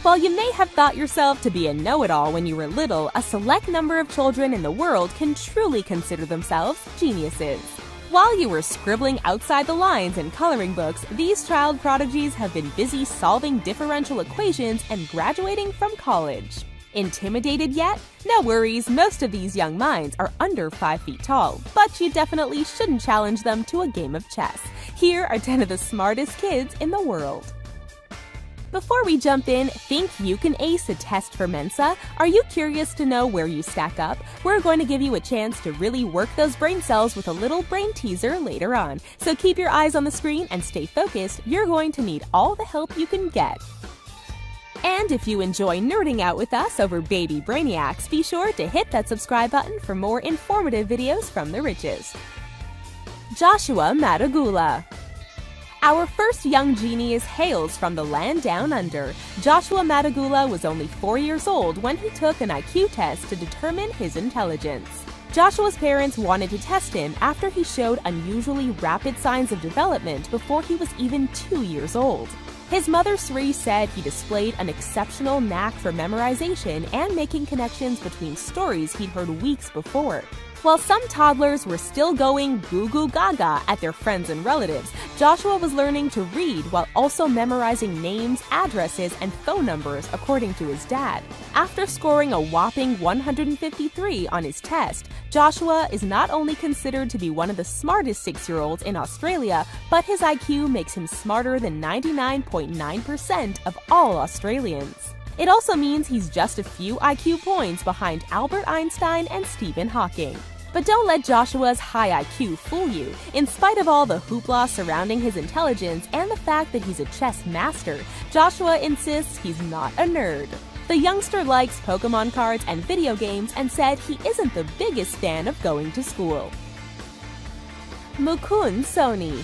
While you may have thought yourself to be a know-it-all when you were little, a select number of children in the world can truly consider themselves geniuses. While you were scribbling outside the lines in coloring books, these child prodigies have been busy solving differential equations and graduating from college. Intimidated yet? No worries, most of these young minds are under 5 feet tall, but you definitely shouldn't challenge them to a game of chess. Here are 10 of the smartest kids in the world. Before we jump in, think you can ace a test for Mensa? Are you curious to know where you stack up? We're going to give you a chance to really work those brain cells with a little brain teaser later on. So keep your eyes on the screen and stay focused. You're going to need all the help you can get. And if you enjoy nerding out with us over baby brainiacs, be sure to hit that subscribe button for more informative videos from the richest. Joshua Madagula. Our first young genius hails from the land down under. Joshua Madagula was only 4 years old when he took an IQ test to determine his intelligence. Joshua's parents wanted to test him after he showed unusually rapid signs of development before he was even 2 years old. His mother Sri said he displayed an exceptional knack for memorization and making connections between stories he'd heard weeks before. While some toddlers were still going goo goo gaga at their friends and relatives, Joshua was learning to read while also memorizing names, addresses, and phone numbers according to his dad. After scoring a whopping 153 on his test, Joshua is not only considered to be one of the smartest 6-year-olds in Australia, but his IQ makes him smarter than 99.9% of all Australians. It also means he's just a few IQ points behind Albert Einstein and Stephen Hawking. But don't let Joshua's high IQ fool you. In spite of all the hoopla surrounding his intelligence and the fact that he's a chess master, Joshua insists he's not a nerd. The youngster likes Pokemon cards and video games and said he isn't the biggest fan of going to school. Mukund Soni.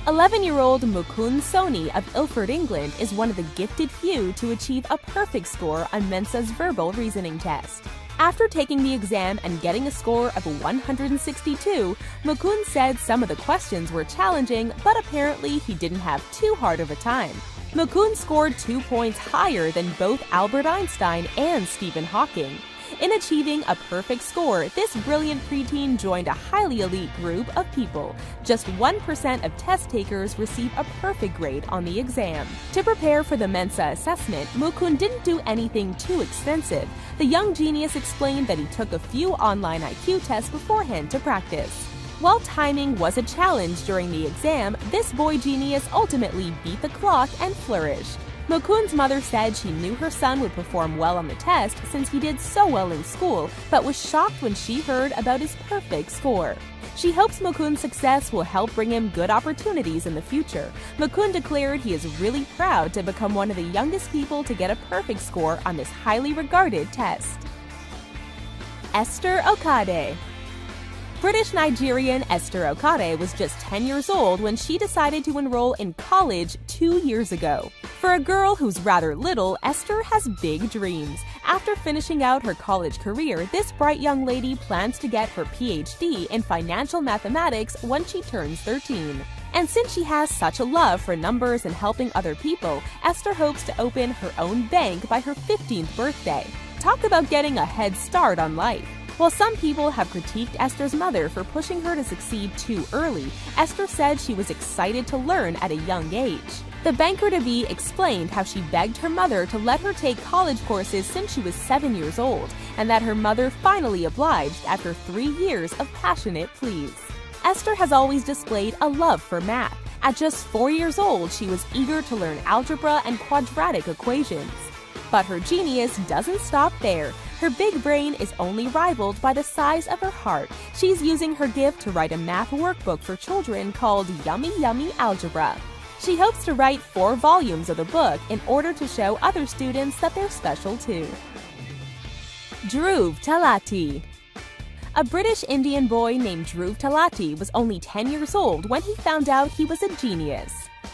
11-year-old Mukund Soni of Ilford, England is one of the gifted few to achieve a perfect score on Mensa's verbal reasoning test. After taking the exam and getting a score of 162, Mukund said some of the questions were challenging, but apparently he didn't have too hard of a time. Mukund scored 2 points higher than both Albert Einstein and Stephen Hawking. In achieving a perfect score, this brilliant preteen joined a highly elite group of people. Just 1% of test takers receive a perfect grade on the exam. To prepare for the Mensa assessment, Mukund didn't do anything too extensive. The young genius explained that he took a few online IQ tests beforehand to practice. While timing was a challenge during the exam, this boy genius ultimately beat the clock and flourished. Mukund's mother said she knew her son would perform well on the test since he did so well in school, but was shocked when she heard about his perfect score. She hopes Mukund's success will help bring him good opportunities in the future. Mukund declared he is really proud to become one of the youngest people to get a perfect score on this highly regarded test. Esther Okade. British-Nigerian Esther Okade was just 10 years old when she decided to enroll in college 2 years ago. For a girl who's rather little, Esther has big dreams. After finishing out her college career, this bright young lady plans to get her PhD in financial mathematics when she turns 13. And since she has such a love for numbers and helping other people, Esther hopes to open her own bank by her 15th birthday. Talk about getting a head start on life. While some people have critiqued Esther's mother for pushing her to succeed too early, Esther said she was excited to learn at a young age. The banker-to-be explained how she begged her mother to let her take college courses since she was 7 years old, and that her mother finally obliged after 3 years of passionate pleas. Esther has always displayed a love for math. At just 4 years old, she was eager to learn algebra and quadratic equations. But her genius doesn't stop there. Her big brain is only rivaled by the size of her heart. She's using her gift to write a math workbook for children called Yummy Yummy Algebra. She hopes to write 4 volumes of the book in order to show other students that they're special too. Dhruv Talati. A British Indian boy named Dhruv Talati was only 10 years old when he found out he was a genius.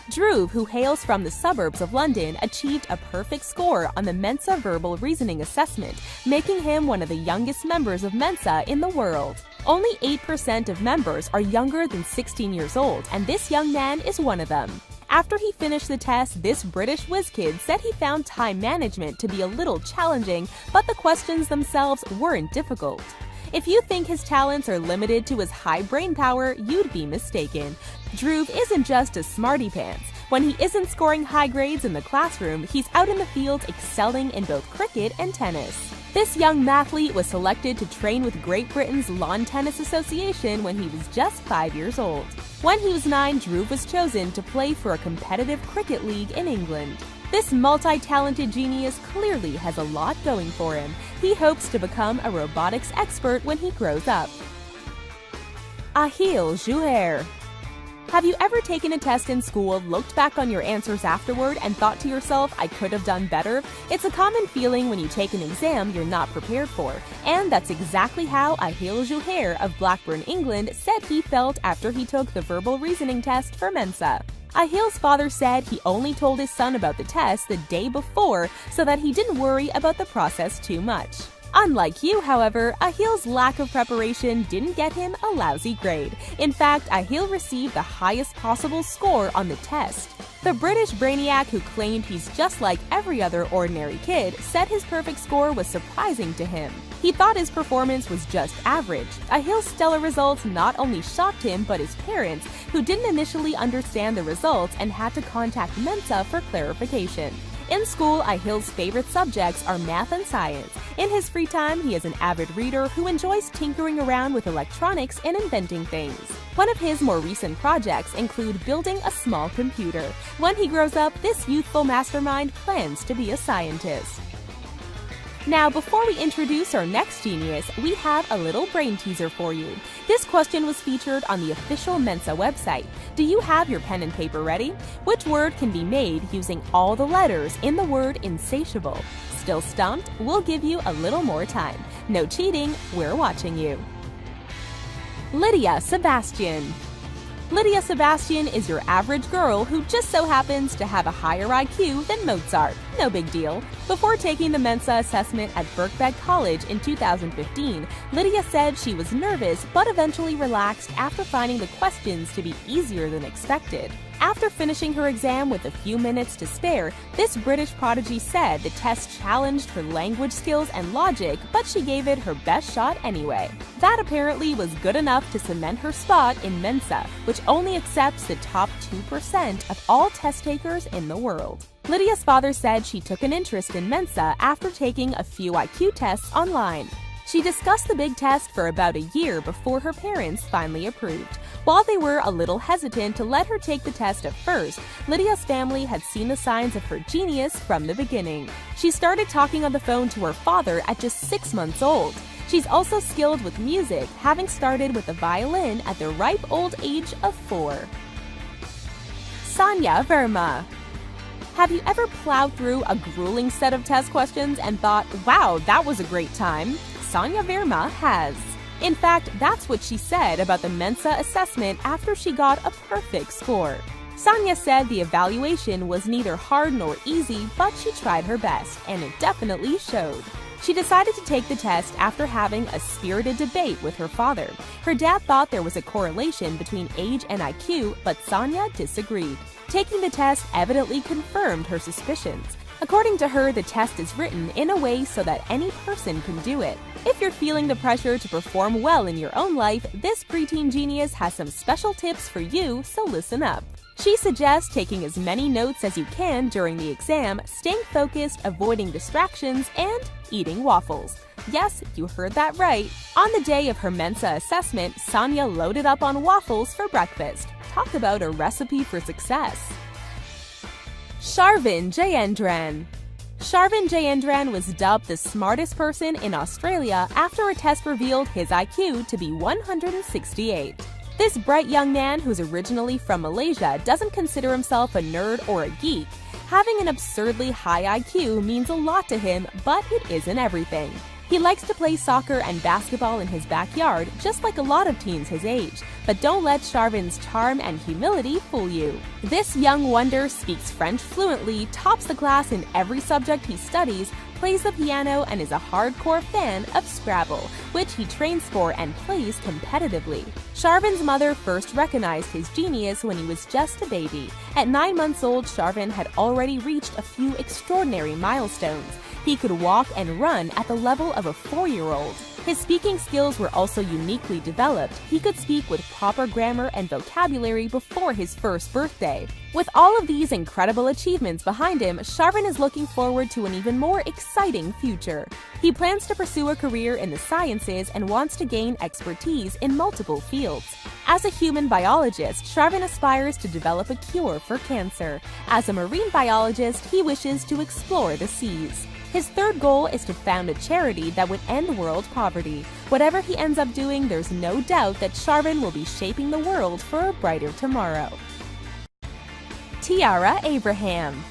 Dhruv, who hails from the suburbs of London, achieved a perfect score on the Mensa verbal reasoning assessment, making him one of the youngest members of Mensa in the world. Only 8% of members are younger than 16 years old, and this young man is one of them. After he finished the test, this British whiz kid said he found time management to be a little challenging, but the questions themselves weren't difficult. If you think his talents are limited to his high brain power, you'd be mistaken. Dhruv isn't just a smarty pants. When he isn't scoring high grades in the classroom, he's out in the field excelling in both cricket and tennis. This young mathlete was selected to train with Great Britain's Lawn Tennis Association when he was just 5 years old. When he was 9, Dhruv was chosen to play for a competitive cricket league in England. This multi-talented genius clearly has a lot going for him. He hopes to become a robotics expert when he grows up. Ahil Juhair. Have you ever taken a test in school, looked back on your answers afterward, and thought to yourself, I could have done better? It's a common feeling when you take an exam you're not prepared for. And that's exactly how Ahil Juhair of Blackburn, England, said he felt after he took the verbal reasoning test for Mensa. Ahil's father said he only told his son about the test the day before so that he didn't worry about the process too much. Unlike you, however, Ahil's lack of preparation didn't get him a lousy grade. In fact, Ahil received the highest possible score on the test. The British brainiac who claimed he's just like every other ordinary kid said his perfect score was surprising to him. He thought his performance was just average. Ahil's stellar results not only shocked him but his parents, who didn't initially understand the results and had to contact Mensa for clarification. In school, Ahil's favorite subjects are math and science. In his free time, he is an avid reader who enjoys tinkering around with electronics and inventing things. One of his more recent projects include building a small computer. When he grows up, this youthful mastermind plans to be a scientist. Now, before we introduce our next genius, we have a little brain teaser for you. This question was featured on the official Mensa website. Do you have your pen and paper ready? Which word can be made using all the letters in the word insatiable? Still stumped? We'll give you a little more time. No cheating, we're watching you. Lydia Sebastian. Lydia Sebastian is your average girl who just so happens to have a higher IQ than Mozart. No big deal. Before taking the Mensa assessment at Birkbeck College in 2015, Lydia said she was nervous but eventually relaxed after finding the questions to be easier than expected. After finishing her exam with a few minutes to spare, this British prodigy said the test challenged her language skills and logic, but she gave it her best shot anyway. That apparently was good enough to cement her spot in Mensa, which only accepts the top 2% of all test takers in the world. Lydia's father said she took an interest in Mensa after taking a few IQ tests online. She discussed the big test for about a year before her parents finally approved. While they were a little hesitant to let her take the test at first, Lydia's family had seen the signs of her genius from the beginning. She started talking on the phone to her father at just 6 months old. She's also skilled with music, having started with the violin at the ripe old age of 4. Sanya Verma. Have you ever plowed through a grueling set of test questions and thought, wow, that was a great time? Sanya Verma has. In fact, that's what she said about the Mensa assessment after she got a perfect score. Sanya said the evaluation was neither hard nor easy, but she tried her best, and it definitely showed. She decided to take the test after having a spirited debate with her father. Her dad thought there was a correlation between age and IQ, but Sanya disagreed. Taking the test evidently confirmed her suspicions. According to her, the test is written in a way so that any person can do it. If you're feeling the pressure to perform well in your own life, this preteen genius has some special tips for you, so listen up. She suggests taking as many notes as you can during the exam, staying focused, avoiding distractions, and eating waffles. Yes, you heard that right. On the day of her Mensa assessment, Sanya loaded up on waffles for breakfast. Talk about a recipe for success. Sharvin Jayendran. Sharvin Jayendran was dubbed the smartest person in Australia after a test revealed his IQ to be 168. This bright young man, who's originally from Malaysia, doesn't consider himself a nerd or a geek. Having an absurdly high IQ means a lot to him, but it isn't everything. He likes to play soccer and basketball in his backyard, just like a lot of teens his age. But don't let Sharvin's charm and humility fool you. This young wonder speaks French fluently, tops the class in every subject he studies, plays the piano, and is a hardcore fan of Scrabble, which he trains for and plays competitively. Sharvin's mother first recognized his genius when he was just a baby. At 9 months old, Sharvin had already reached a few extraordinary milestones. He could walk and run at the level of a 4-year-old. His speaking skills were also uniquely developed. He could speak with proper grammar and vocabulary before his first birthday. With all of these incredible achievements behind him, Sharvin is looking forward to an even more exciting future. He plans to pursue a career in the sciences and wants to gain expertise in multiple fields. As a human biologist, Sharvin aspires to develop a cure for cancer. As a marine biologist, he wishes to explore the seas. His third goal is to found a charity that would end world poverty. Whatever he ends up doing, there's no doubt that Sharvin will be shaping the world for a brighter tomorrow. Tiara Abraham.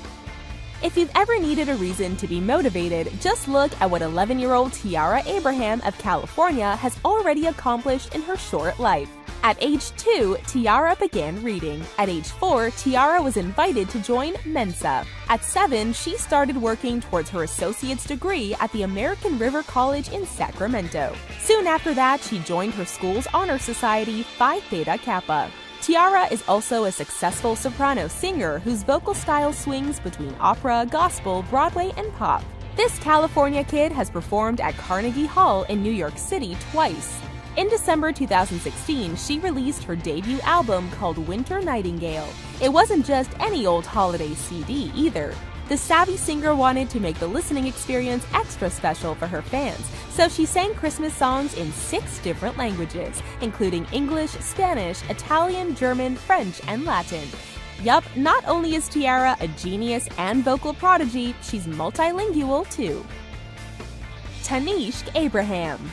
If you've ever needed a reason to be motivated, just look at what 11-year-old Tiara Abraham of California has already accomplished in her short life. At age 2, Tiara began reading. At age 4, Tiara was invited to join Mensa. At 7, she started working towards her associate's degree at the American River College in Sacramento. Soon after that, she joined her school's honor society, Phi Theta Kappa. Tiara is also a successful soprano singer whose vocal style swings between opera, gospel, Broadway, and pop. This California kid has performed at Carnegie Hall in New York City twice. In December 2016, she released her debut album called Winter Nightingale. It wasn't just any old holiday CD either. The savvy singer wanted to make the listening experience extra special for her fans, so she sang Christmas songs in 6 different languages, including English, Spanish, Italian, German, French, and Latin. Yup, not only is Tiara a genius and vocal prodigy, she's multilingual too. Tanishq Abraham.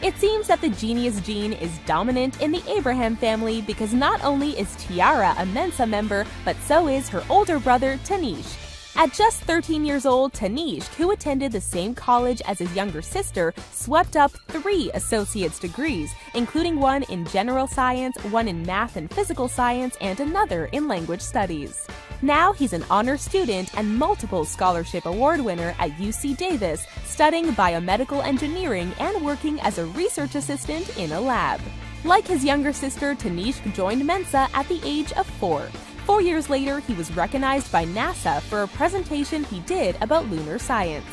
It seems that the genius gene is dominant in the Abraham family because not only is Tiara a Mensa member, but so is her older brother Tanishq. At just 13 years old, Tanishq, who attended the same college as his younger sister, swept up 3 associate's degrees, including one in general science, one in math and physical science, and another in language studies. Now he's an honor student and multiple scholarship award winner at UC Davis, studying biomedical engineering and working as a research assistant in a lab. Like his younger sister, Tanishq joined Mensa at the age of 4. 4 years later, he was recognized by NASA for a presentation he did about lunar science.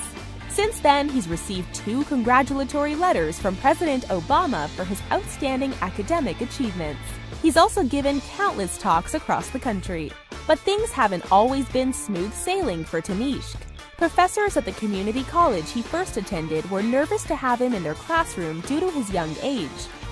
Since then, he's received 2 congratulatory letters from President Obama for his outstanding academic achievements. He's also given countless talks across the country. But things haven't always been smooth sailing for Tanishq. Professors at the community college he first attended were nervous to have him in their classroom due to his young age.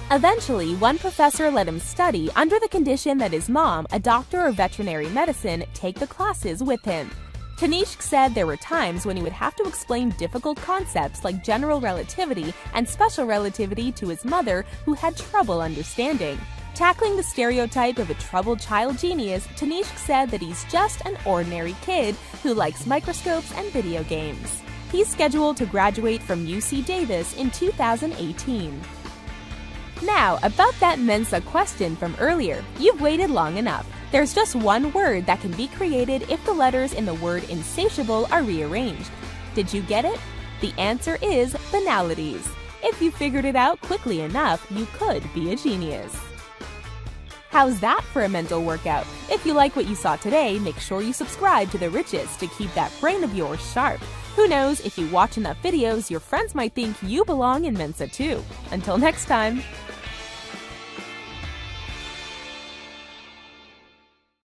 Eventually, one professor let him study under the condition that his mom, a doctor of veterinary medicine, take the classes with him. Tanishq said there were times when he would have to explain difficult concepts like general relativity and special relativity to his mother, who had trouble understanding. Tackling the stereotype of a troubled child genius, Tanishq said that he's just an ordinary kid who likes microscopes and video games. He's scheduled to graduate from UC Davis in 2018. Now, about that Mensa question from earlier, you've waited long enough. There's just one word that can be created if the letters in the word insatiable are rearranged. Did you get it? The answer is banalities. If you figured it out quickly enough, you could be a genius. How's that for a mental workout? If you like what you saw today, make sure you subscribe to The Richest to keep that brain of yours sharp. Who knows, if you watch enough videos, your friends might think you belong in Mensa too. Until next time.